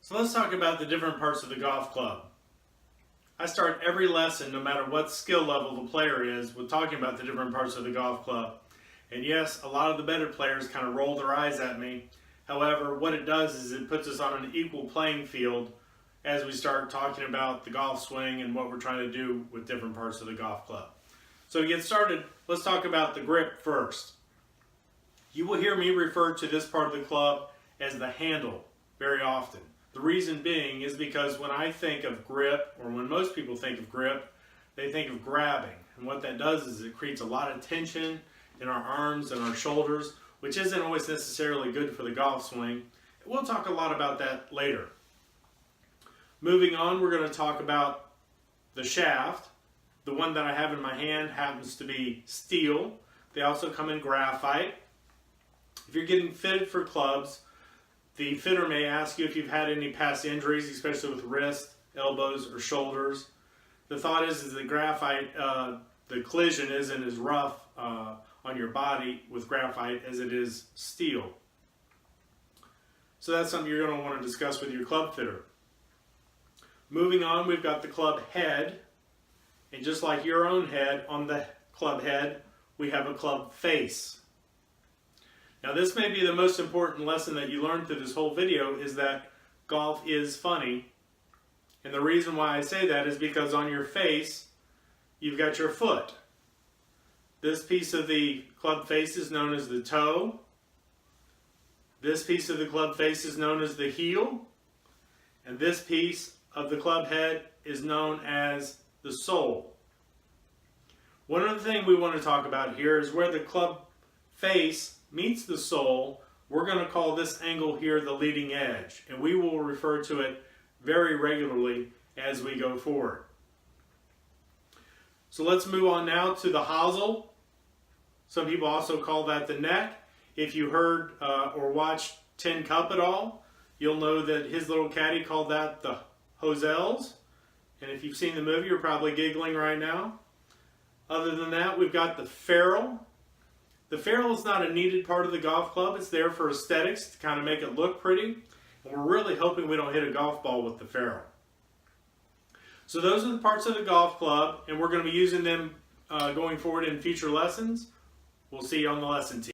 So let's talk about the different parts of the golf club. I start every lesson, no matter what skill level the player is, with talking about the different parts of the golf club. And yes, a lot of the better players kind of roll their eyes at me. However, what it does is it puts us on an equal playing field as we start talking about the golf swing and what we're trying to do with different parts of the golf club. So to get started, let's talk about the grip first. You will hear me refer to this part of the club as the handle very often. The reason being is because when I think of grip, or when most people think of grip, they think of grabbing. And what that does is it creates a lot of tension in our arms and our shoulders, which isn't always necessarily good for the golf swing. We'll talk a lot about that later. Moving on, we're going to talk about the shaft. The one that I have in my hand happens to be steel. They also come in graphite. If you're getting fitted for clubs, the fitter may ask you if you've had any past injuries, especially with wrist, elbows, or shoulders. The thought is that graphite, the collision isn't as rough on your body with graphite as it is steel. So that's something you're going to want to discuss with your club fitter. Moving on, we've got the club head. And just like your own head, on the club head, we have a club face. Now this may be the most important lesson that you learn through this whole video, is that golf is funny. And the reason why I say that is because on your face, you've got your foot. This piece of the club face is known as the toe. This piece of the club face is known as the heel. And this piece of the club head is known as the sole. One other thing we want to talk about here is where the club face meets the sole. We're going to call this angle here the leading edge, and we will refer to it very regularly as we go forward. So let's move on now to the hosel. Some people also call that the neck. If you heard or watched Tin Cup at all, you'll know that his little caddy called that the hosels. And if you've seen the movie, you're probably giggling right now. Other than that, we've got the ferrule. The ferrule is not a needed part of the golf club. It's there for aesthetics to kind of make it look pretty. And we're really hoping we don't hit a golf ball with the ferrule. So those are the parts of the golf club, and we're going to be using them going forward in future lessons. We'll see you on the lesson team.